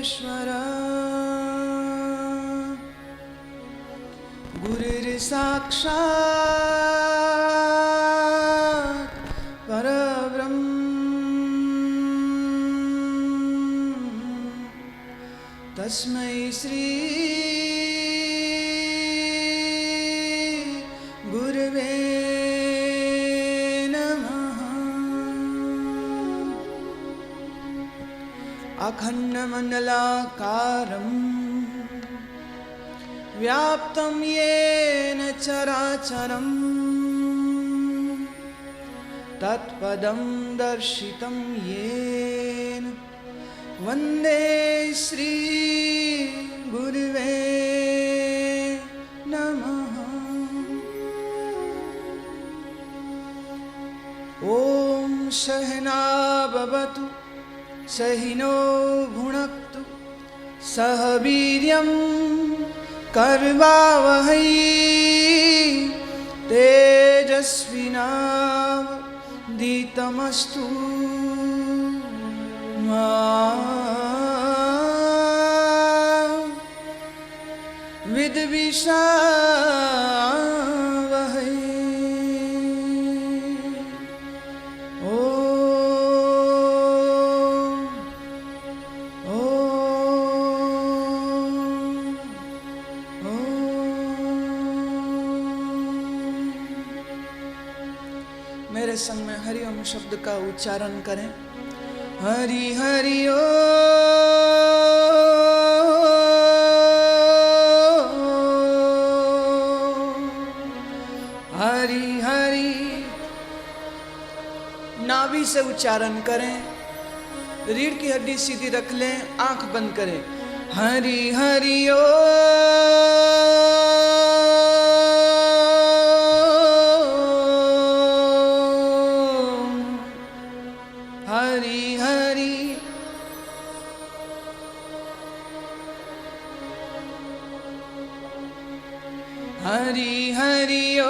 परमेश्वर गुरुर्साक्षात् परब्रह्म तस्मै श्री गुरवे नमः। अखण्डमण्डलाकारम् व्याप्तं येन चराचरम् तत्पदं दर्शितं येन वन्दे श्री गुरुवे नमः। ॐ सहना भवतु सहिनो भुनक्तु सह वीर्यं कर्वावहै तेजस्विनावधीतमस्तु मा विद्विषावहै। मेरे संग में हरिओम शब्द का उच्चारण करें। हरि हरि ओ हरि हरि। नाभि से उच्चारण करें, रीढ़ की हड्डी सीधी रख लें, आंख बंद करें। हरि हरि ओ हरि हरि। हरि हरि ओ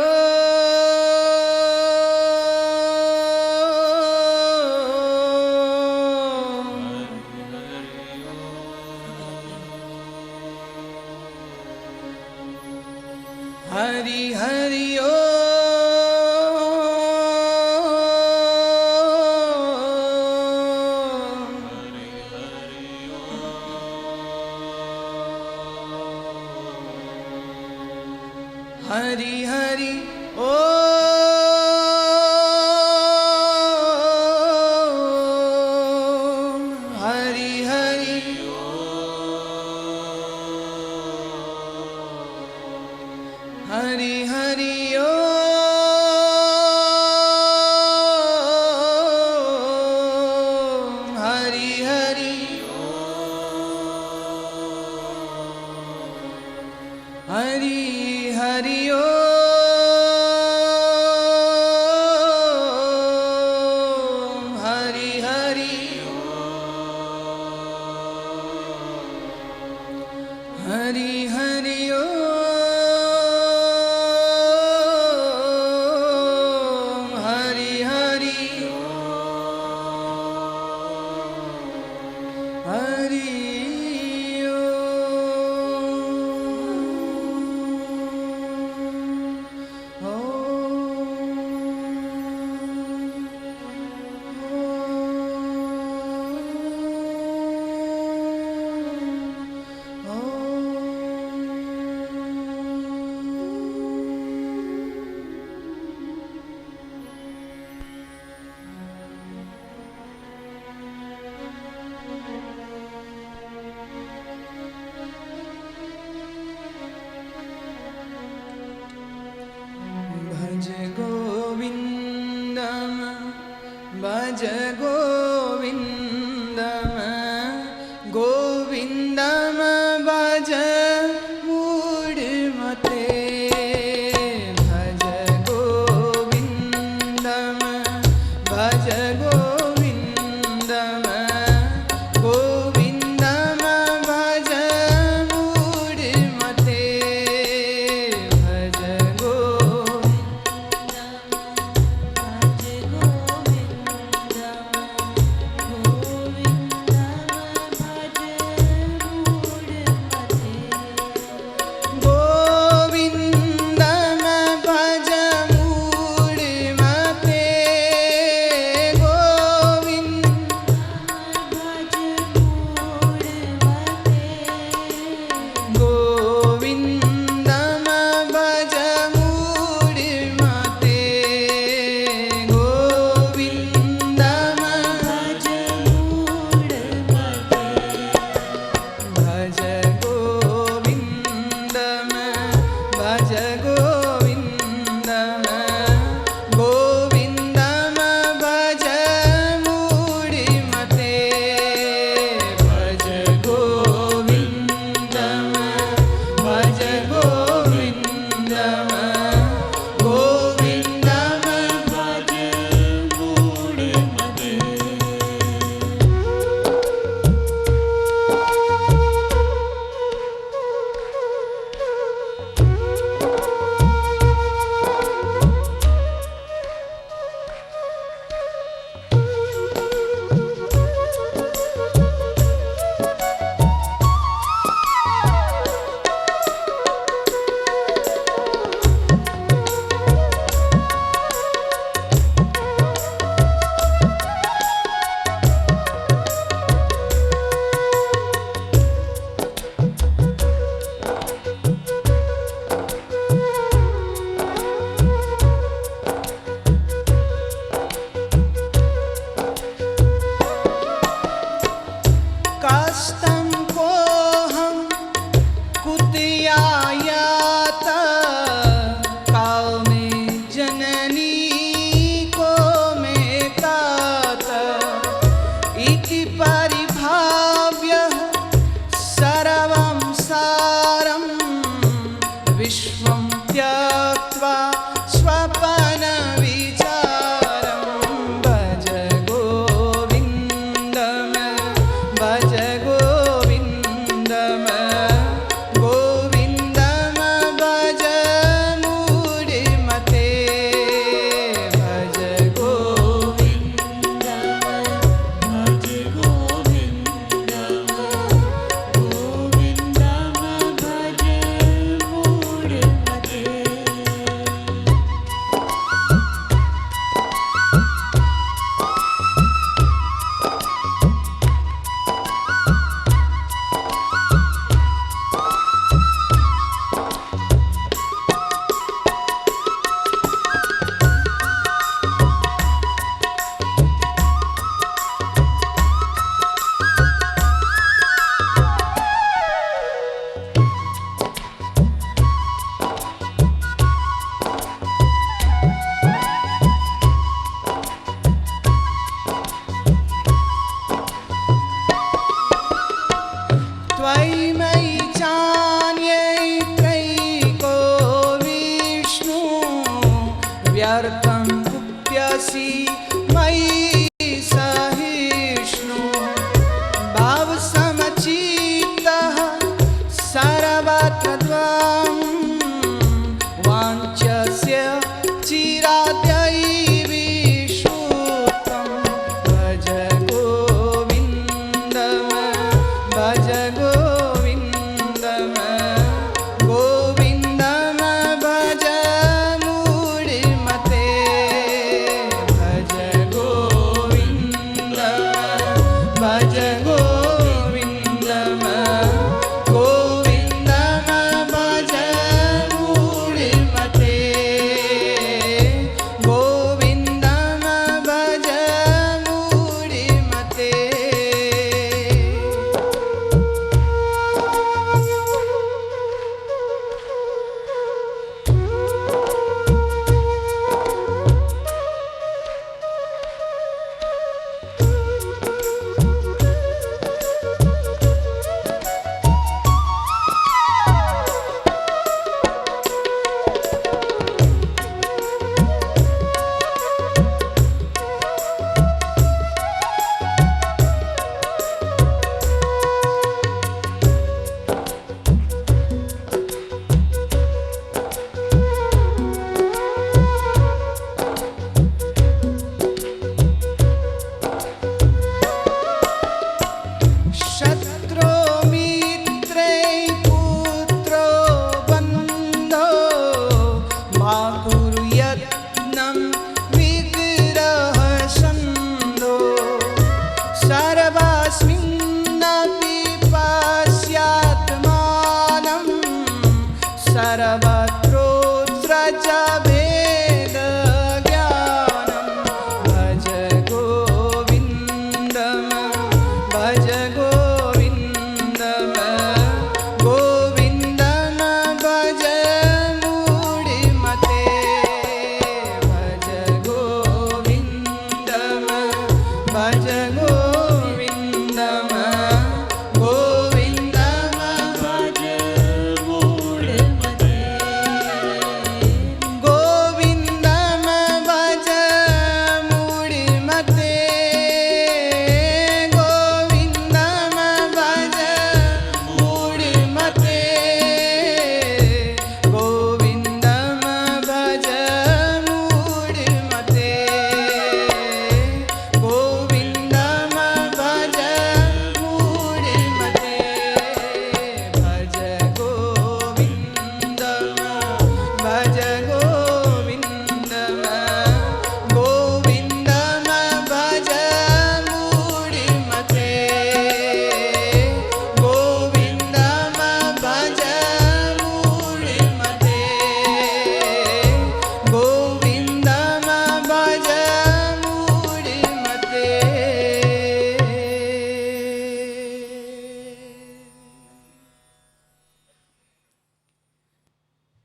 हरि हरि ओ हरि हरि ओ हरि हरि हरि हरि ओ हरि हरि हरि हरि ओ हरि हरि हरि हरि ओ हरि हरि हरि भज गोविन्दम भज गोविन्दम गोविन्दम भज मूढ़मते। भज गोविन्दम भज गोविन्दम गोविन्दम भज मूढ़मते। भज हस्तं कोऽहं कुतयायात कामे जननी को मे तात इति परिभाव्य सर्वं सारं विश्वं त्यक्त्वा स्वपनविचारं भज गोविन्दं भज गोविन्दं गोविन्दं भज मूढमते भज गोविन्दं भज गोविन्दं गोविन्दं भज मूढमते। त्वयि मयि चान्ये त्रैको विष्णु व्यर्थं कुप्यसि मयि सहिष्णु भावसमचित्तः सर्वत्र त्वं वाञ्छस्य चिराद्यैविष्णुतं भज गोविन्दं भज गोविन्दं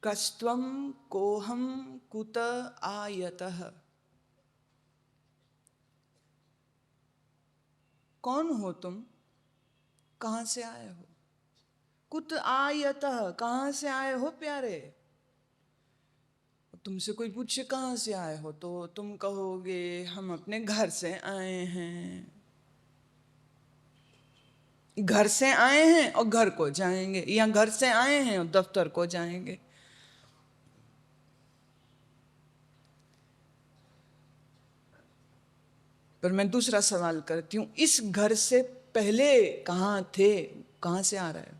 कस्त्वं कोहम कुत आयतः। कौन हो तुम, कहां से आए हो? कुत आयतः, कहां से आए हो प्यारे? तुमसे कोई पूछे कहां से आए हो तो तुम कहोगे हम अपने घर से आए हैं। घर से आए हैं और घर को जाएंगे, या घर से आए हैं और दफ्तर को जाएंगे। पर मैं दूसरा सवाल करती हूं, इस घर से पहले कहां थे, कहां से आ रहे हो?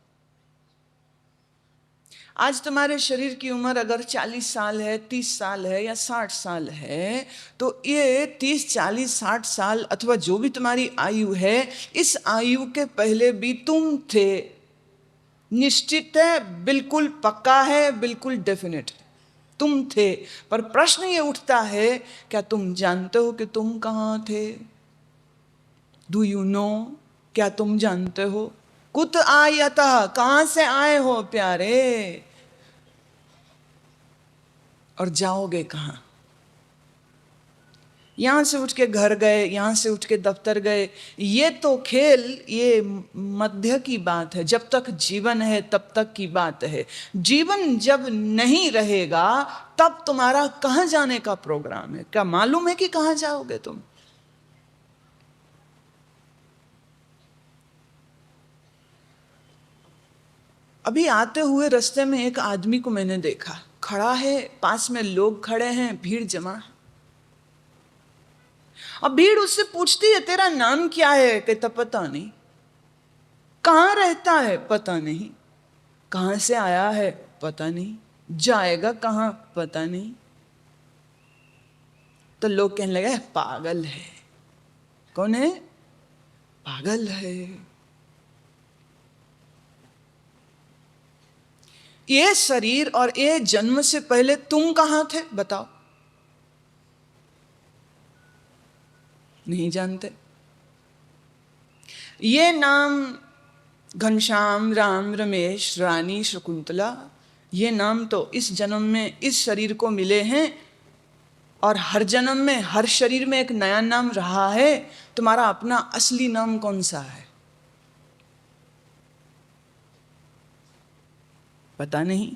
आज तुम्हारे शरीर की उम्र अगर 40 साल है, 30 साल है या 60 साल है, तो ये 30, 40, 60 साल अथवा जो भी तुम्हारी आयु है, इस आयु के पहले भी तुम थे। निश्चित है, बिल्कुल पक्का है, बिल्कुल डेफिनेट है, तुम थे। पर प्रश्न ये उठता है, क्या तुम जानते हो कि तुम कहाँ थे? Do you know? क्या तुम जानते हो? कुत आयतः, कहां से आए हो प्यारे, और जाओगे कहां? यहां से उठ के घर गए, यहां से उठ के दफ्तर गए, ये तो खेल, ये मध्य की बात है। जब तक जीवन है तब तक की बात है। जीवन जब नहीं रहेगा तब तुम्हारा कहां जाने का प्रोग्राम है? क्या मालूम है कि कहां जाओगे तुम? अभी आते हुए रास्ते में एक आदमी को मैंने देखा, खड़ा है, पास में लोग खड़े हैं, भीड़ जमा है। अब भीड़ उससे पूछती है तेरा नाम क्या है? कहता पता नहीं। कहां रहता है? पता नहीं। कहां से आया है? पता नहीं। जाएगा कहां? पता नहीं। तो लोग कहने लगे पागल है। कौन है? पागल है। ये शरीर और ये जन्म से पहले तुम कहां थे बताओ? नहीं जानते। ये नाम घनश्याम, राम, रमेश, रानी, शकुंतला, ये नाम तो इस जन्म में इस शरीर को मिले हैं, और हर जन्म में हर शरीर में एक नया नाम रहा है। तुम्हारा अपना असली नाम कौन सा है? पता नहीं।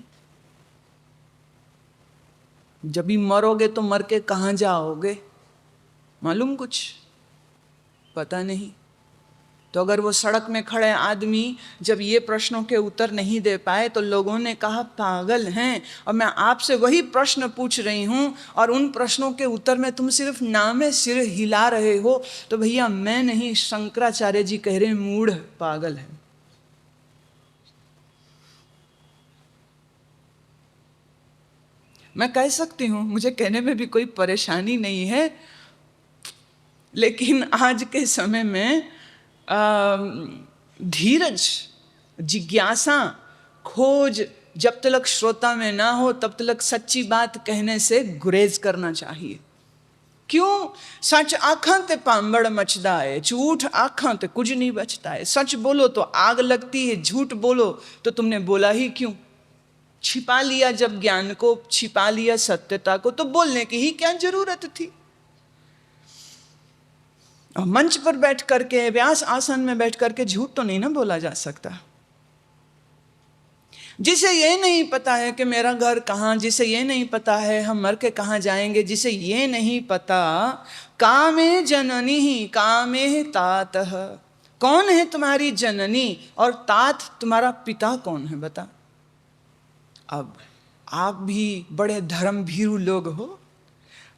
जब भी मरोगे तो मर के कहां जाओगे? मालूम कुछ? पता नहीं। तो अगर वो सड़क में खड़े आदमी जब ये प्रश्नों के उत्तर नहीं दे पाए तो लोगों ने कहा पागल हैं। और मैं आपसे वही प्रश्न पूछ रही हूं, और उन प्रश्नों के उत्तर में तुम सिर्फ नामे सिर हिला रहे हो। तो भैया मैं नहीं, शंकराचार्य जी कह रहे मूढ़, पागल है। मैं कह सकती हूं, मुझे कहने में भी कोई परेशानी नहीं है, लेकिन आज के समय में धीरज, जिज्ञासा, खोज जब तक श्रोता में ना हो तब तक सच्ची बात कहने से गुरेज करना चाहिए। क्यों? सच आखा ते पांबड़ मचदा है, झूठ आखा ते कुछ नहीं बचता है। सच बोलो तो आग लगती है, झूठ बोलो तो तुमने बोला ही क्यों? छिपा लिया जब ज्ञान को, छिपा लिया सत्यता को, तो बोलने की ही क्या जरूरत थी? और मंच पर बैठ करके, व्यास आसन में बैठ करके झूठ तो नहीं ना बोला जा सकता। जिसे ये नहीं पता है कि मेरा घर कहाँ, जिसे ये नहीं पता है हम मर के कहाँ जाएंगे, जिसे ये नहीं पता कामे जननी ही कामे तात, कौन है तुम्हारी जननी और तात तुम्हारा पिता कौन है बता? अब आप भी बड़े धर्म भीरू लोग हो,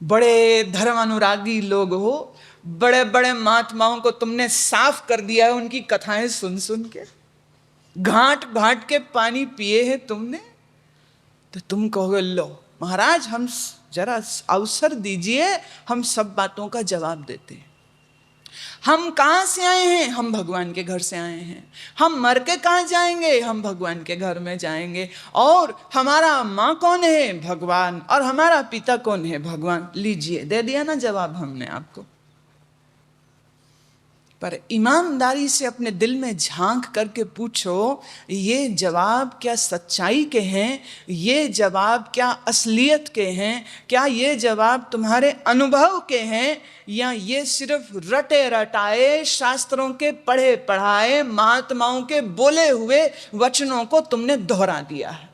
बड़े धर्म अनुरागी लोग हो, बड़े बड़े महात्माओं को तुमने साफ कर दिया है उनकी कथाएं सुन सुन के, घाट घाट के पानी पिए हैं तुमने। तो तुम कहोगे लो महाराज हम जरा अवसर दीजिए, हम सब बातों का जवाब देते हैं। हम कहाँ से आए हैं? हम भगवान के घर से आए हैं। हम मर के कहाँ जाएंगे? हम भगवान के घर में जाएंगे। और हमारा माँ कौन है? भगवान। और हमारा पिता कौन है? भगवान। लीजिए, दे दिया ना जवाब हमने आपको। पर ईमानदारी से अपने दिल में झांक करके पूछो, ये जवाब क्या सच्चाई के हैं, ये जवाब क्या असलियत के हैं, क्या ये जवाब तुम्हारे अनुभव के हैं, या ये सिर्फ रटे रटाए शास्त्रों के पढ़े पढ़ाए महात्माओं के बोले हुए वचनों को तुमने दोहरा दिया है।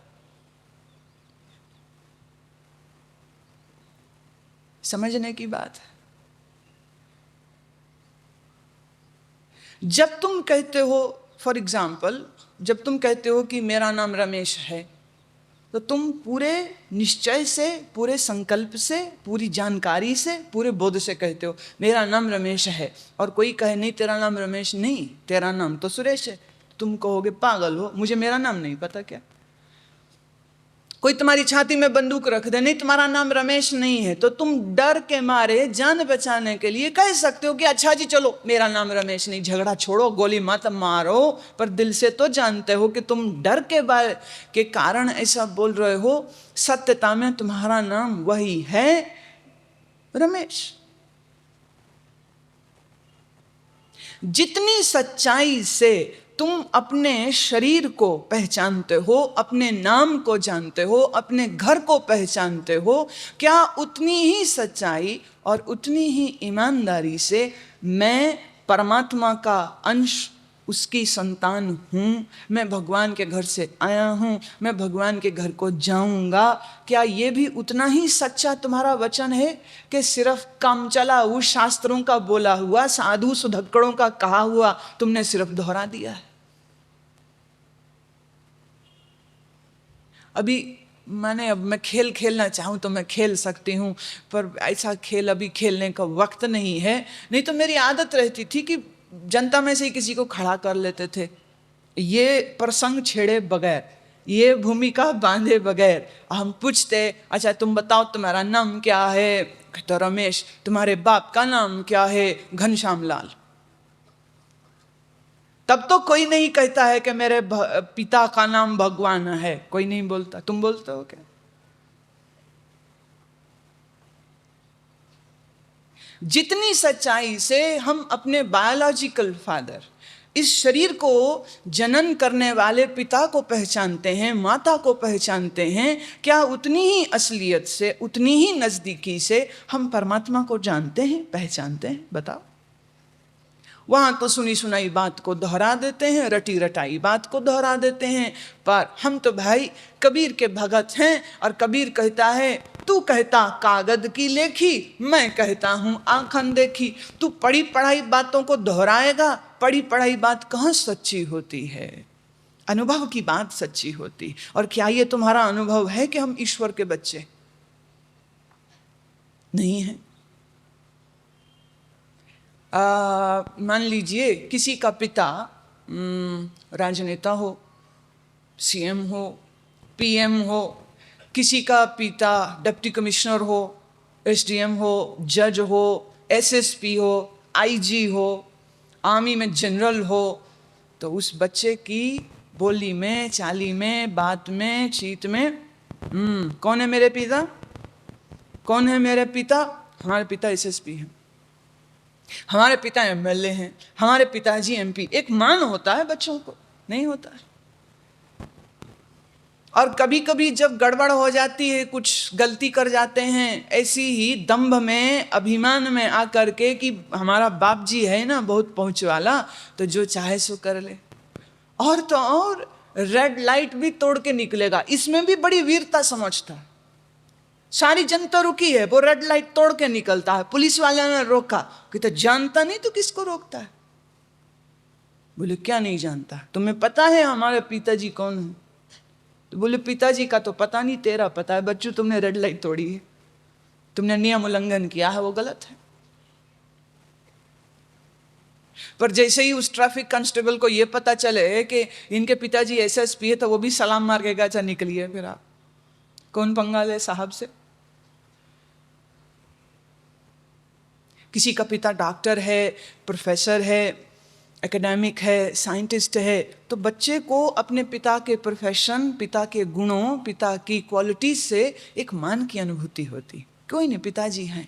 समझने की बात है। जब तुम कहते हो, फॉर एग्जाम्पल, जब तुम कहते हो कि मेरा नाम रमेश है, तो तुम पूरे निश्चय से, पूरे संकल्प से, पूरी जानकारी से, पूरे बोध से कहते हो मेरा नाम रमेश है। और कोई कहे नहीं तेरा नाम रमेश नहीं, तेरा नाम तो सुरेश है, तुम कहोगे पागल हो, मुझे मेरा नाम नहीं पता क्या? कोई तुम्हारी छाती में बंदूक रख दे, नहीं तुम्हारा नाम रमेश नहीं है, तो तुम डर के मारे जान बचाने के लिए कह सकते हो कि अच्छा जी चलो मेरा नाम रमेश नहीं, झगड़ा छोड़ो, गोली मत मारो, पर दिल से तो जानते हो कि तुम डर के कारण ऐसा बोल रहे हो। सत्यता में तुम्हारा नाम वही है, रमेश। जितनी सच्चाई से तुम अपने शरीर को पहचानते हो, अपने नाम को जानते हो, अपने घर को पहचानते हो, क्या उतनी ही सच्चाई और उतनी ही ईमानदारी से मैं परमात्मा का अंश, उसकी संतान हूँ, मैं भगवान के घर से आया हूँ, मैं भगवान के घर को जाऊँगा, क्या ये भी उतना ही सच्चा तुम्हारा वचन है कि सिर्फ काम चला हुआ शास्त्रों का बोला हुआ, साधु सुधक्कड़ों का कहा हुआ तुमने सिर्फ दोहरा दिया है? अभी अब मैं खेल खेलना चाहूँ तो मैं खेल सकती हूँ, पर ऐसा खेल अभी खेलने का वक्त नहीं है। नहीं तो मेरी आदत रहती थी कि जनता में से ही किसी को खड़ा कर लेते थे, ये प्रसंग छेड़े बगैर, ये भूमिका बांधे बगैर हम पूछते, अच्छा तुम बताओ तुम्हारा नाम क्या है? तो रमेश। तुम्हारे बाप का नाम क्या है? घनश्याम लाल। तब तो कोई नहीं कहता है कि मेरे पिता का नाम भगवान है, कोई नहीं बोलता। तुम बोलते हो क्या? जितनी सच्चाई से हम अपने बायोलॉजिकल फादर, इस शरीर को जनन करने वाले पिता को पहचानते हैं, माता को पहचानते हैं, क्या उतनी ही असलियत से, उतनी ही नजदीकी से हम परमात्मा को जानते हैं, पहचानते हैं? बताओ। वहाँ तो सुनी सुनाई बात को दोहरा देते हैं, रटी रटाई बात को दोहरा देते हैं, पर हम तो भाई कबीर के भगत हैं। और कबीर कहता है, तू कहता कागज की लेखी, मैं कहता हूँ आँखन देखी। तू पढ़ी पढ़ाई बातों को दोहराएगा, पढ़ी पढ़ाई बात कहाँ सच्ची होती है? अनुभव की बात सच्ची होती। और क्या ये तुम्हारा अनुभव है कि हम ईश्वर के बच्चे नहीं हैं? मान लीजिए किसी का पिता राजनेता हो, सीएम हो, पीएम हो, किसी का पिता डिप्टी कमिश्नर हो, एसडीएम हो, जज हो, एसएसपी हो, आईजी हो, आर्मी में जनरल हो, तो उस बच्चे की बोली में, चाली में, बात में, चीत में कौन है मेरे पिता? कौन है मेरे पिता? हमारे पिता एसएसपी हैं, हमारे पिता एमएलए हैं, हमारे पिताजी एमपी। एक मान होता है बच्चों को, नहीं होता है। और कभी कभी जब गड़बड़ हो जाती है, कुछ गलती कर जाते हैं, ऐसी ही दंभ में, अभिमान में आकर के कि हमारा बाप जी है ना बहुत पहुंच वाला, तो जो चाहे सो कर ले। और तो और रेड लाइट भी तोड़ के निकलेगा, इसमें भी बड़ी वीरता समझता है। सारी जनता रुकी है, वो रेड लाइट तोड़ के निकलता है। पुलिस वाले ने रोका, कहते जानता नहीं तो किसको रोकता है? बोले क्या नहीं जानता? तुम्हें पता है हमारे पिताजी कौन है? तो बोले पिताजी का तो पता नहीं, तेरा पता है। बच्चों तुमने रेड लाइट तोड़ी है, तुमने नियम उल्लंघन किया है, वो गलत है। पर जैसे ही उस ट्रैफिक कांस्टेबल को ये पता चले कि इनके पिताजी एसएसपी है, तो वो भी सलाम मार के अच्छा निकलिए, फिर आप कौन पंगा ले साहब से? किसी का पिता डॉक्टर है, प्रोफेसर है, एकेडमिक है, साइंटिस्ट है, तो बच्चे को अपने पिता के प्रोफेशन, पिता के गुणों, पिता की क्वालिटी से एक मान की अनुभूति होती। कोई नहीं, पिताजी हैं।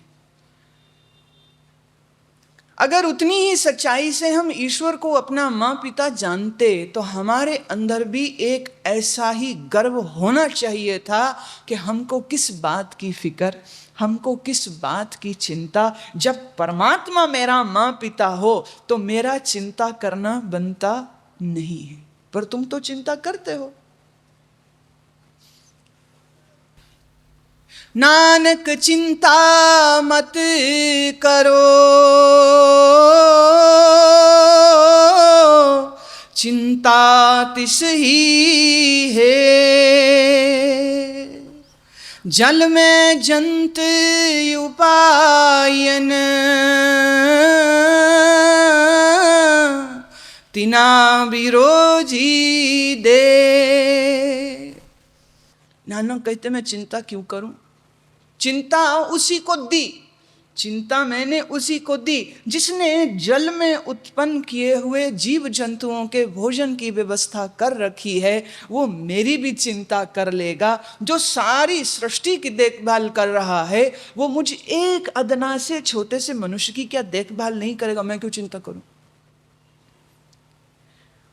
अगर उतनी ही सच्चाई से हम ईश्वर को अपना माँ पिता जानते तो हमारे अंदर भी एक ऐसा ही गर्व होना चाहिए था कि हमको किस बात की फिक्र, हमको किस बात की चिंता। जब परमात्मा मेरा माँ पिता हो तो मेरा चिंता करना बनता नहीं है, पर तुम तो चिंता करते हो। नानक चिंता मत करो, चिंता तिस ही है। जल में जंत उपायन, तिना विरोजी दे। नानक कहते मैं चिंता क्यों करूं? चिंता उसी को दी, चिंता मैंने उसी को दी जिसने जल में उत्पन्न किए हुए जीव जंतुओं के भोजन की व्यवस्था कर रखी है। वो मेरी भी चिंता कर लेगा। जो सारी सृष्टि की देखभाल कर रहा है वो मुझ एक अदना से छोटे से मनुष्य की क्या देखभाल नहीं करेगा? मैं क्यों चिंता करूं?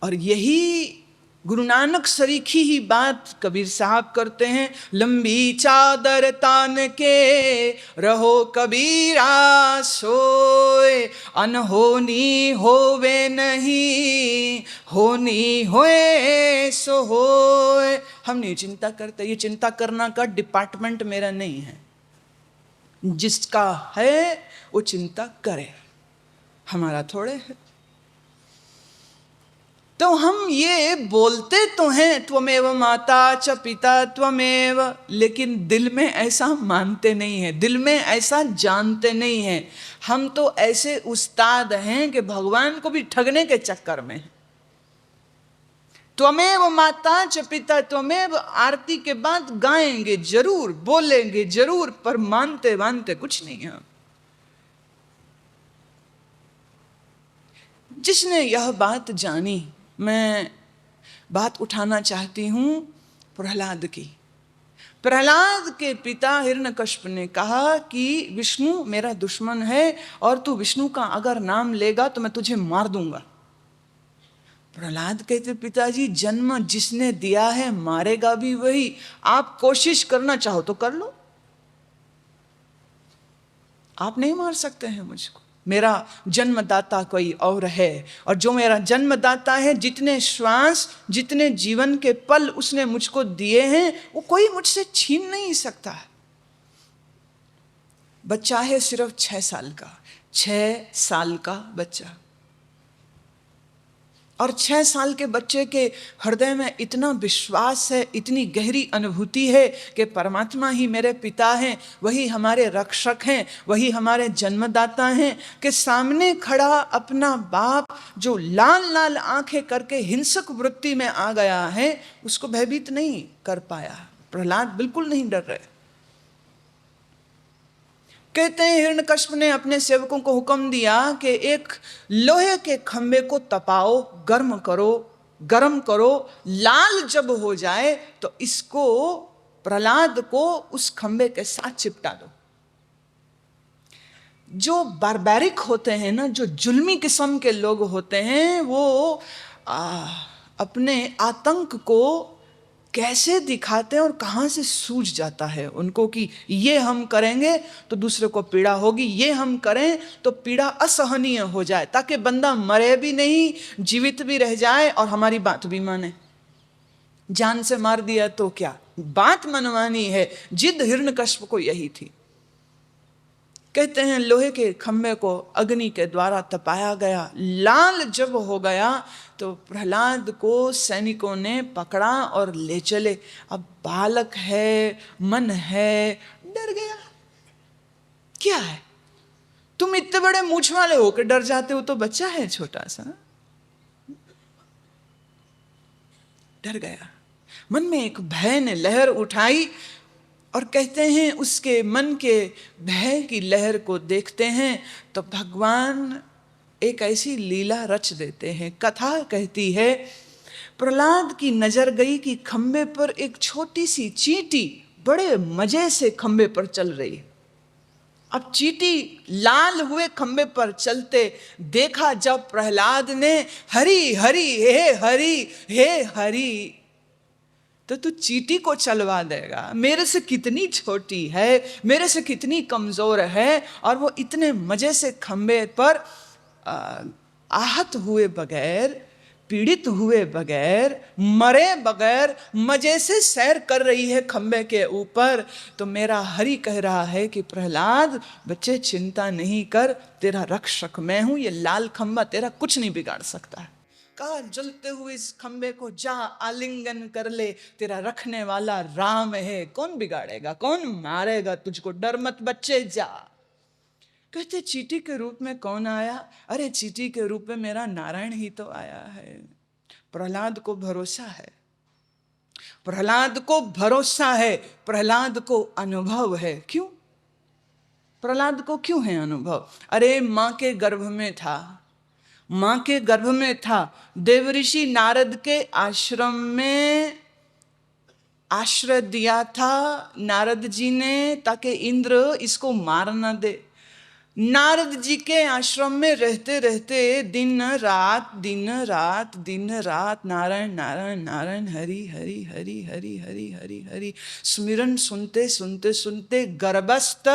और यही गुरु नानक सरीखी ही बात कबीर साहब करते हैं। लंबी चादर तान के रहो कबीरा सोए, अनहोनी होवे नहीं, होनी होए सो होए। हम नहीं चिंता करते, ये चिंता करना का डिपार्टमेंट मेरा नहीं है। जिसका है वो चिंता करे, हमारा थोड़े है। तो हम ये बोलते तो हैं त्वमेव माता च पिता त्वमेव, लेकिन दिल में ऐसा मानते नहीं हैं, दिल में ऐसा जानते नहीं हैं। हम तो ऐसे उस्ताद हैं कि भगवान को भी ठगने के चक्कर में। त्वमेव माता च पिता त्वमेव आरती के बाद गाएंगे जरूर, बोलेंगे जरूर, पर मानते मानते कुछ नहीं है। जिसने यह बात जानी, मैं बात उठाना चाहती हूं प्रहलाद की। प्रहलाद के पिता हिरण्यकश्यप ने कहा कि विष्णु मेरा दुश्मन है और तू विष्णु का अगर नाम लेगा तो मैं तुझे मार दूंगा। प्रहलाद कहते पिताजी जन्म जिसने दिया है मारेगा भी वही, आप कोशिश करना चाहो तो कर लो, आप नहीं मार सकते हैं मुझको। मेरा जन्मदाता कोई और है, और जो मेरा जन्मदाता है, जितने श्वास जितने जीवन के पल उसने मुझको दिए हैं वो कोई मुझसे छीन नहीं सकता है। बच्चा है सिर्फ 6 साल का, 6 साल का बच्चा, और 6 साल के बच्चे के हृदय में इतना विश्वास है, इतनी गहरी अनुभूति है कि परमात्मा ही मेरे पिता हैं, वही हमारे रक्षक हैं, वही हमारे जन्मदाता हैं, कि सामने खड़ा अपना बाप जो लाल लाल आंखें करके हिंसक वृत्ति में आ गया है उसको भयभीत नहीं कर पाया। प्रहलाद बिल्कुल नहीं डर रहे। कहते हैं हिरण्यकश्यप ने अपने सेवकों को हुक्म दिया कि एक लोहे के खंबे को तपाओ, गर्म करो, लाल जब हो जाए तो इसको प्रहलाद को उस खंबे के साथ चिपटा दो। जो बारबैरिक होते हैं ना, जो जुल्मी किस्म के लोग होते हैं, वो अपने आतंक को कैसे दिखाते हैं और कहाँ से सूझ जाता है उनको कि ये हम करेंगे तो दूसरे को पीड़ा होगी, ये हम करें तो पीड़ा असहनीय हो जाए, ताकि बंदा मरे भी नहीं, जीवित भी रह जाए और हमारी बात भी माने। जान से मार दिया तो क्या, बात मनवानी है। जिद हिरण्यकश्यप को यही थी। कहते हैं लोहे के खंबे को अग्नि के द्वारा तपाया गया, लाल जब हो गया तो प्रहलाद को सैनिकों ने पकड़ा और ले चले। अब बालक है, मन है, डर गया। क्या है, तुम इतने बड़े मूछ वाले होकर डर जाते हो, तो बच्चा है छोटा सा, डर गया। मन में एक भय ने लहर उठाई, और कहते हैं उसके मन के भय की लहर को देखते हैं तो भगवान एक ऐसी लीला रच देते हैं। कथा कहती है प्रहलाद की नजर गई कि खंबे पर एक छोटी सी चींटी बड़े मजे से खंबे पर चल रही। अब चींटी लाल हुए खंबे पर चलते देखा जब प्रहलाद ने, हरि हरि हे हरि हे हरि, तो तू चींटी को चलवा देगा? मेरे से कितनी छोटी है, मेरे से कितनी कमजोर है, और वो इतने मजे से खंबे पर आहत हुए बगैर, पीड़ित हुए बगैर, मरे बगैर मजे से सैर कर रही है खंबे के ऊपर। तो मेरा हरि कह रहा है कि प्रहलाद बच्चे चिंता नहीं कर, तेरा रक्षक मैं हूं, ये लाल खंबा तेरा कुछ नहीं बिगाड़ सकता है। कहा जलते हुए इस खंबे को जा आलिंगन कर ले, तेरा रखने वाला राम है, कौन बिगाड़ेगा, कौन मारेगा तुझको, डर मत बच्चे जा। कहते चींटी के रूप में कौन आया? अरे चींटी के रूप में मेरा नारायण ही तो आया है। प्रहलाद को भरोसा है, प्रहलाद को भरोसा है, प्रहलाद को अनुभव है। क्यों प्रहलाद को क्यों है अनुभव? अरे मां के गर्भ में था, मां के गर्भ में था, देवऋषि नारद के आश्रम में आश्रय दिया था नारद जी ने, ताकि इंद्र इसको मार न दे। नारद जी के आश्रम में रहते रहते दिन रात दिन रात दिन रात नारायण नारायण नारायण, हरि हरि हरि हरि हरि हरि हरि स्मिरन सुनते सुनते सुनते गर्भस्थ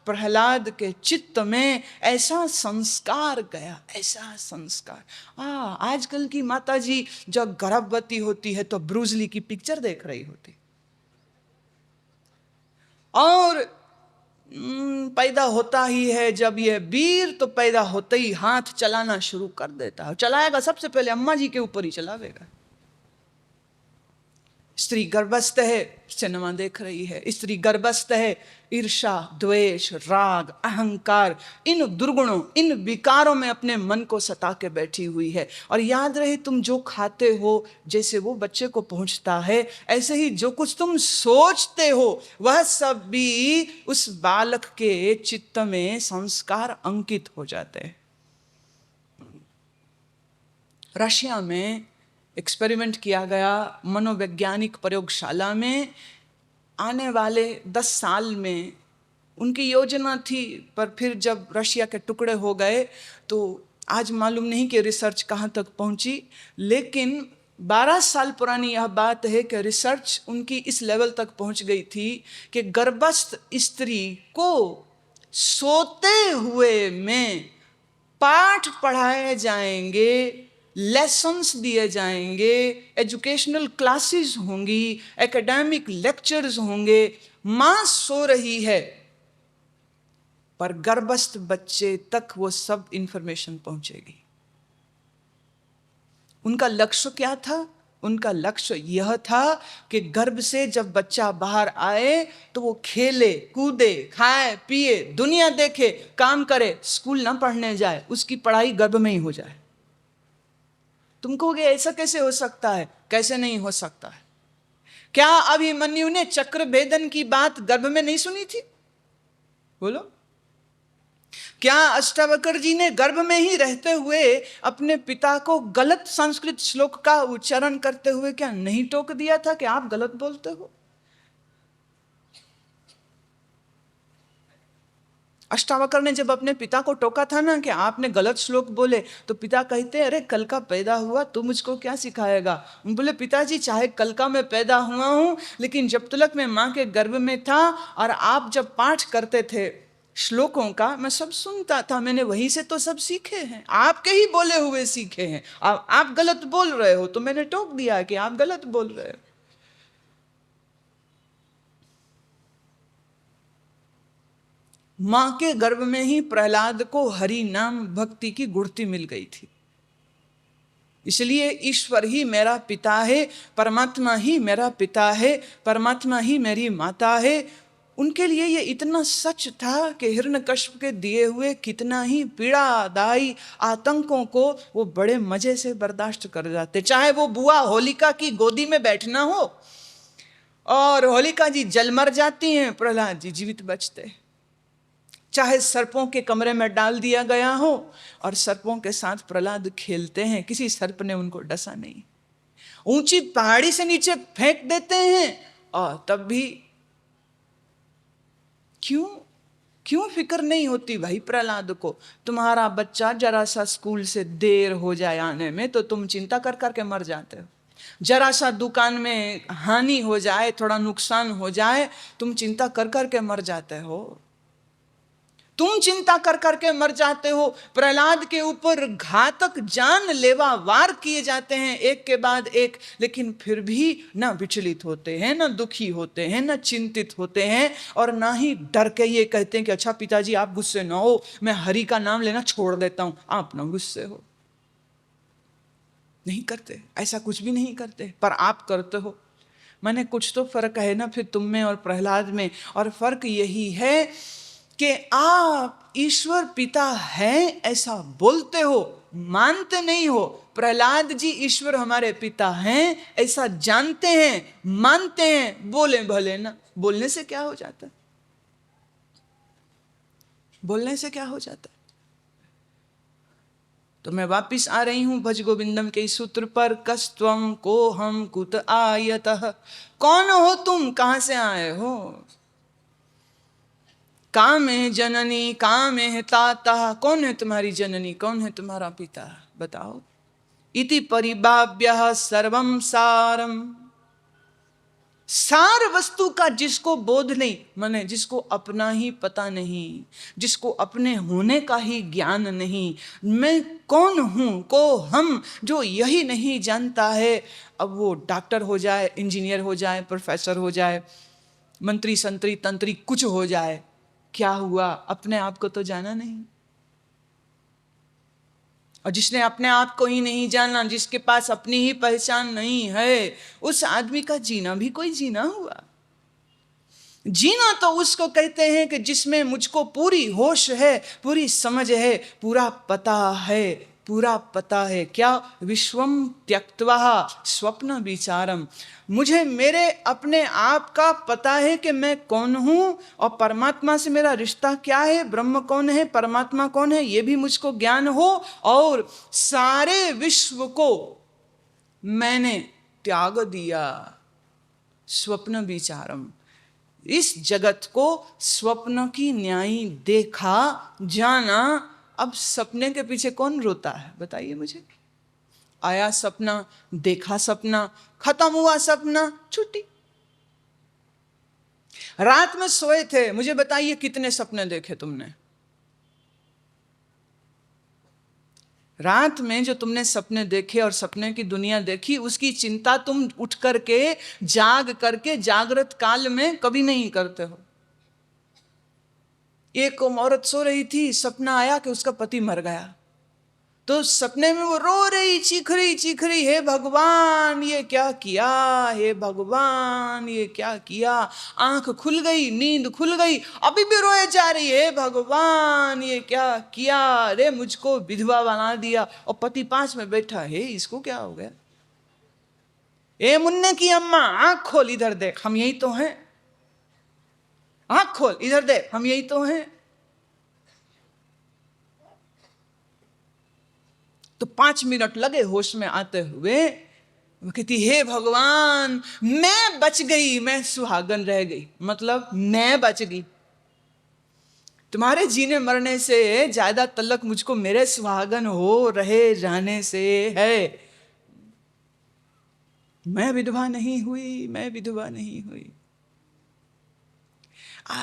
प्रहलाद के चित्त में ऐसा संस्कार गया, ऐसा संस्कार। आजकल की माता जी जब गर्भवती होती है तो ब्रूसली की पिक्चर देख रही होती, और पैदा होता ही है जब ये वीर, तो पैदा होते ही हाथ चलाना शुरू कर देता है। चलाएगा सबसे पहले अम्मा जी के ऊपर ही चलावेगा। स्त्री गर्भस्थ है, सिनेमा देख रही है, स्त्री गर्भस्थ है, ईर्षा द्वेष राग अहंकार, इन दुर्गुणों इन विकारों में अपने मन को सता के बैठी हुई है। और याद रहे, तुम जो खाते हो जैसे वो बच्चे को पहुंचता है, ऐसे ही जो कुछ तुम सोचते हो वह सब भी उस बालक के चित्त में संस्कार अंकित हो जाते हैं। रशिया में एक्सपेरिमेंट किया गया मनोवैज्ञानिक प्रयोगशाला में। आने वाले 10 साल में उनकी योजना थी, पर फिर जब रशिया के टुकड़े हो गए तो आज मालूम नहीं कि रिसर्च कहाँ तक पहुंची। लेकिन 12 साल पुरानी यह बात है कि रिसर्च उनकी इस लेवल तक पहुंच गई थी कि गर्भस्थ स्त्री को सोते हुए में पाठ पढ़ाए जाएंगे, लेसन्स दिए जाएंगे, एजुकेशनल क्लासेस होंगी, एकेडमिक लेक्चर्स होंगे। मां सो रही है पर गर्भस्थ बच्चे तक वो सब इंफॉर्मेशन पहुंचेगी। उनका लक्ष्य क्या था? उनका लक्ष्य यह था कि गर्भ से जब बच्चा बाहर आए तो वो खेले कूदे खाए पिए दुनिया देखे काम करे, स्कूल ना पढ़ने जाए, उसकी पढ़ाई गर्भ में ही हो जाए। तुम कहोगे ऐसा कैसे हो सकता है? कैसे नहीं हो सकता है? क्या अभिमन्यु ने चक्र भेदन की बात गर्भ में नहीं सुनी थी? बोलो। क्या अष्टावक्र जी ने गर्भ में ही रहते हुए अपने पिता को गलत संस्कृत श्लोक का उच्चारण करते हुए क्या नहीं टोक दिया था कि आप गलत बोलते हो? अष्टावक्र ने जब अपने पिता को टोका था ना कि आपने गलत श्लोक बोले, तो पिता कहते अरे कल का पैदा हुआ, तू मुझको क्या सिखाएगा? बोले पिताजी चाहे कल का मैं पैदा हुआ हूं, लेकिन जब तक मैं मां के गर्भ में था और आप जब पाठ करते थे श्लोकों का, मैं सब सुनता था, मैंने वहीं से तो सब सीखे हैं, आपके ही बोले हुए सीखे हैं। आप गलत बोल रहे हो तो मैंने टोक दिया कि आप गलत बोल रहे हो। मां के गर्भ में ही प्रहलाद को हरि नाम भक्ति की गुढ़ती मिल गई थी। इसलिए ईश्वर ही मेरा पिता है, परमात्मा ही मेरा पिता है, परमात्मा ही मेरी माता है। उनके लिए ये इतना सच था कि हिरण्यकश्यप के दिए हुए कितना ही पीड़ादायी आतंकों को वो बड़े मजे से बर्दाश्त कर जाते। चाहे वो बुआ होलिका की गोदी में बैठना हो और होलिका जी जल मर जाती हैं, प्रहलाद जी जीवित बचते। चाहे सर्पों के कमरे में डाल दिया गया हो और सर्पों के साथ प्रहलाद खेलते हैं, किसी सर्प ने उनको डसा नहीं। ऊंची पहाड़ी से नीचे फेंक देते हैं और तब भी क्यों? क्यों फिक्र नहीं होती भाई प्रहलाद को? तुम्हारा बच्चा जरा सा स्कूल से देर हो जाए आने में तो तुम चिंता कर करके मर जाते हो। जरा सा दुकान में हानि हो जाए, थोड़ा नुकसान हो जाए, तुम चिंता कर करके मर जाते हो। तुम चिंता कर करके मर जाते हो। प्रहलाद के ऊपर घातक जानलेवा वार किए जाते हैं एक के बाद एक, लेकिन फिर भी ना विचलित होते हैं, ना दुखी होते हैं, ना चिंतित होते हैं, और ना ही डर के ये कहते हैं कि अच्छा पिताजी आप गुस्से ना हो, मैं हरि का नाम लेना छोड़ देता हूं, आप ना गुस्से हो। नहीं करते, ऐसा कुछ भी नहीं करते, पर आप करते हो। माने कुछ तो फर्क है ना फिर तुम में और प्रहलाद में, और फर्क यही है कि आप ईश्वर पिता हैं ऐसा बोलते हो, मानते नहीं हो। प्रहलाद जी ईश्वर हमारे पिता हैं ऐसा जानते हैं, मानते हैं, बोले भले ना। बोलने से क्या हो जाता है? बोलने से क्या हो जाता है? तो मैं वापिस आ रही हूं भज गोविंदम के इस सूत्र पर, कस्त्वम को हम कुत आयतः। कौन हो तुम, कहां से आए हो? कामे जननी कामे ताता, कौन है तुम्हारी जननी, कौन है तुम्हारा पिता, बताओ। इति परिभाव्य सर्वम सारम। सार वस्तु का जिसको बोध नहीं, माने जिसको अपना ही पता नहीं, जिसको अपने होने का ही ज्ञान नहीं, मैं कौन हूं को हम, जो यही नहीं जानता है, अब वो डॉक्टर हो जाए, इंजीनियर हो जाए, प्रोफेसर हो जाए, मंत्री संतरी तंत्री कुछ हो जाए, क्या हुआ? अपने आप को तो जाना नहीं। और जिसने अपने आप को ही नहीं जाना, जिसके पास अपनी ही पहचान नहीं है, उस आदमी का जीना भी कोई जीना हुआ? जीना तो उसको कहते हैं कि जिसमें मुझको पूरी होश है, पूरी समझ है, पूरा पता है, पूरा पता है। क्या? विश्वम त्यक्त्वा स्वप्न विचारम। मुझे मेरे अपने आप का पता है कि मैं कौन हूं, और परमात्मा से मेरा रिश्ता क्या है, ब्रह्म कौन है, परमात्मा कौन है, ये भी मुझको ज्ञान हो, और सारे विश्व को मैंने त्याग दिया। स्वप्न विचारम, इस जगत को स्वप्न की न्यायी देखा, जाना। अब सपने के पीछे कौन रोता है, बताइए मुझे। आया सपना, देखा सपना, खत्म हुआ सपना, छुट्टी। रात में सोए थे, मुझे बताइए कितने सपने देखे तुमने? रात में जो तुमने सपने देखे और सपने की दुनिया देखी, उसकी चिंता तुम उठ करके, जाग करके, जागृत काल में कभी नहीं करते हो। एक औरत सो रही थी, सपना आया कि उसका पति मर गया, तो सपने में वो रो रही, चीख रही, हे भगवान ये क्या किया, हे भगवान ये क्या किया। आंख खुल गई, नींद खुल गई, अभी भी रोए जा रही, हे भगवान ये क्या किया, रे मुझको विधवा बना दिया। और पति पास में बैठा है, इसको क्या हो गया? ए मुन्ने की अम्मा, आंख खोल, इधर देख, हम यही तो हैं। आंख खोल, इधर देख, हम यही तो हैं। तो 5 मिनट लगे होश में आते हुए। वो कहती, हे भगवान मैं बच गई, मैं सुहागन रह गई, मतलब मैं बच गई। तुम्हारे जीने मरने से ज्यादा तलक मुझको मेरे सुहागन हो रहे जाने से है। मैं विधवा नहीं हुई, मैं विधवा नहीं हुई।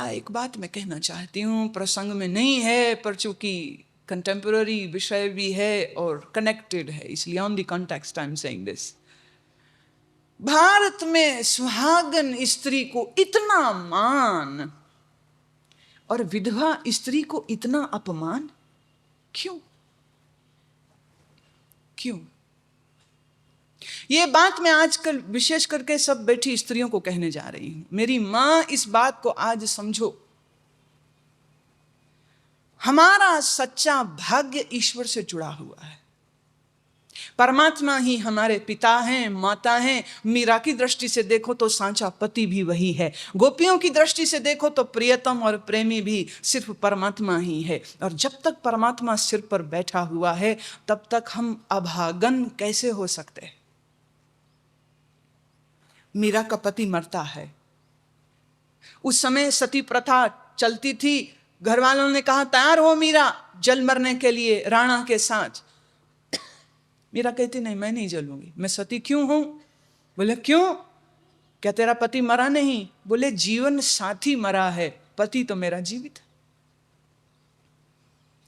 एक बात मैं कहना चाहती हूं, प्रसंग में नहीं है, पर चूंकि कंटेम्पररी विषय भी है और कनेक्टेड है, इसलिए on the context I am saying this. Bharat में सुहागन स्त्री को इतना मान और विधवा स्त्री को इतना अपमान, क्यों? क्यों? ये बात मैं आजकल विशेष करके सब बैठी स्त्रियों को कहने जा रही हूं। मेरी मां, इस बात को आज समझो, हमारा सच्चा भाग्य ईश्वर से जुड़ा हुआ है। परमात्मा ही हमारे पिता हैं, माता हैं। मीरा की दृष्टि से देखो तो सांचा पति भी वही है। गोपियों की दृष्टि से देखो तो प्रियतम और प्रेमी भी सिर्फ परमात्मा ही है। और जब तक परमात्मा सिर पर बैठा हुआ है, तब तक हम अभागन कैसे हो सकते हैं? मीरा का पति मरता है, उस समय सती प्रथा चलती थी, घर वालों ने कहा तैयार हो मीरा जल मरने के लिए राणा के साथ। मीरा कहती नहीं, मैं नहीं जलूंगी, मैं सती क्यों हूं? बोले क्यों? क्या तेरा पति मरा नहीं? बोले जीवन साथी मरा है, पति तो मेरा जीवित है।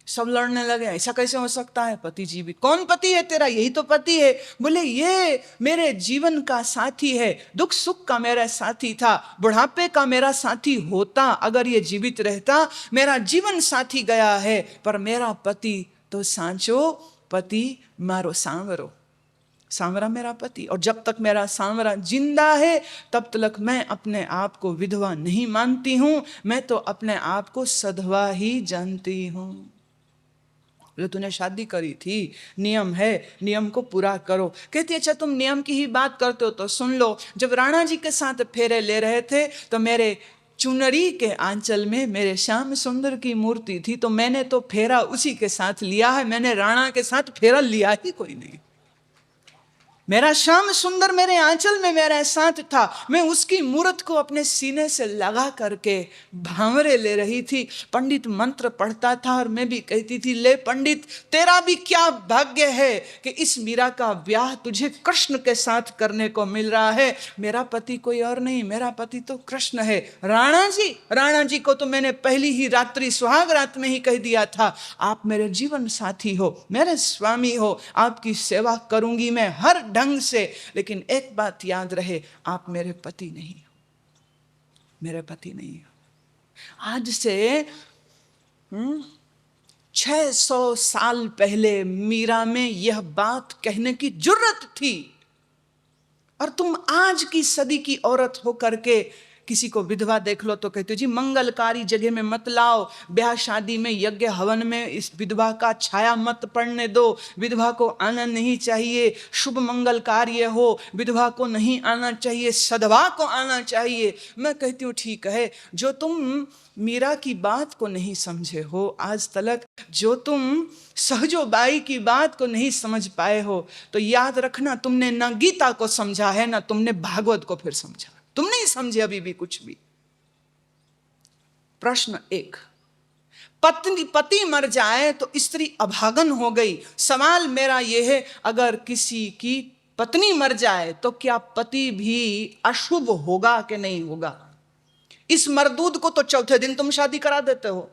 सब लड़ने लगे, ऐसा कैसे हो सकता है, पति जीवित? कौन पति है तेरा? यही तो पति है। बोले ये मेरे जीवन का साथी है, दुख सुख का मेरा साथी था, बुढ़ापे का मेरा साथी होता अगर ये जीवित रहता। मेरा जीवन साथी गया है, पर मेरा पति तो सांचो पति मारो सांवरो, सांवरा मेरा पति। और जब तक मेरा सांवरा जिंदा है तब तक मैं अपने आप को विधवा नहीं मानती हूं, मैं तो अपने आप को सधवा ही जानती हूं। जो तूने शादी करी थी, नियम है, नियम को पूरा करो। कहती अच्छा तुम नियम की ही बात करते हो तो सुन लो। जब राणा जी के साथ फेरे ले रहे थे तो मेरे चुनरी के आंचल में मेरे श्याम सुंदर की मूर्ति थी, तो मैंने तो फेरा उसी के साथ लिया है, मैंने राणा के साथ फेरा लिया ही कोई नहीं। मेरा श्याम सुंदर मेरे आंचल में मेरे साथ था, मैं उसकी मूर्त को अपने सीने से लगा करके भांवरे ले रही थी। पंडित मंत्र पढ़ता था और मैं भी कहती थी ले पंडित तेरा भी क्या भाग्य है कि इस मीरा का ब्याह तुझे कृष्ण के साथ करने को मिल रहा है। मेरा पति कोई और नहीं, मेरा पति तो कृष्ण है। राणा जी को तो मैंने पहली ही रात्रि सुहाग रात में ही कह दिया था, आप मेरे जीवन साथी हो, मेरे स्वामी हो, आपकी सेवा करूंगी मैं हर ढंग से, लेकिन एक बात याद रहे, आप मेरे पति नहीं हो, मेरे पति नहीं हो। आज से 600 साल पहले मीरा में यह बात कहने की जुर्रत थी, और तुम आज की सदी की औरत हो करके किसी को विधवा देख लो तो कहते हो जी मंगलकारी जगह में मत लाओ, ब्याह शादी में यज्ञ हवन में इस विधवा का छाया मत पड़ने दो, विधवा को आना नहीं चाहिए, शुभ मंगल कार्य हो विधवा को नहीं आना चाहिए, सधवा को आना चाहिए। मैं कहती हूँ ठीक है, जो तुम मीरा की बात को नहीं समझे हो आज तक, जो तुम सहजोबाई की बात को नहीं समझ पाए हो, तो याद रखना तुमने ना गीता को समझा है ना तुमने भागवत को फिर समझा, तुम नहीं समझे अभी भी कुछ भी। प्रश्न 1, पति मर जाए तो स्त्री अभागन हो गई। सवाल मेरा यह है, अगर किसी की पत्नी मर जाए तो क्या पति भी अशुभ होगा कि नहीं होगा? इस मरदूद को तो चौथे दिन तुम शादी करा देते हो।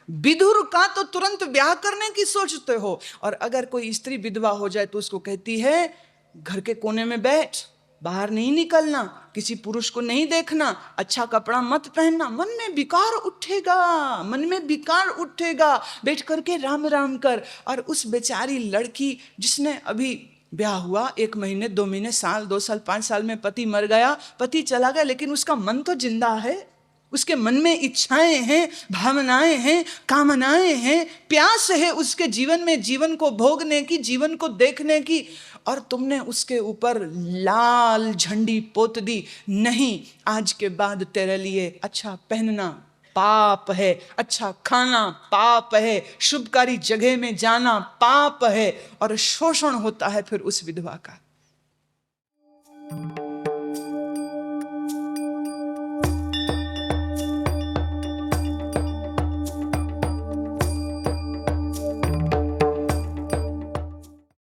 विधुर का तो तुरंत ब्याह करने की सोचते हो, और अगर कोई स्त्री विधवा हो जाए तो उसको कहती है घर के कोने में बैठ, बाहर नहीं निकलना, किसी पुरुष को नहीं देखना, अच्छा कपड़ा मत पहनना। मन में विकार उठेगा, मन में विकार उठेगा, बैठ करके राम राम कर। और उस बेचारी लड़की जिसने अभी ब्याह हुआ 1 महीने 2 महीने साल 2 साल 5 साल में पति मर गया, पति चला गया, लेकिन उसका मन तो जिंदा है, उसके मन में इच्छाएं हैं, भावनाएं हैं, कामनाएं हैं, प्यास है उसके जीवन में, जीवन को भोगने की, जीवन को देखने की, और तुमने उसके ऊपर लाल झंडी पोत दी। नहीं, आज के बाद तेरे लिए अच्छा पहनना पाप है, अच्छा खाना पाप है, शुभकारी जगह में जाना पाप है, और शोषण होता है फिर उस विधवा का।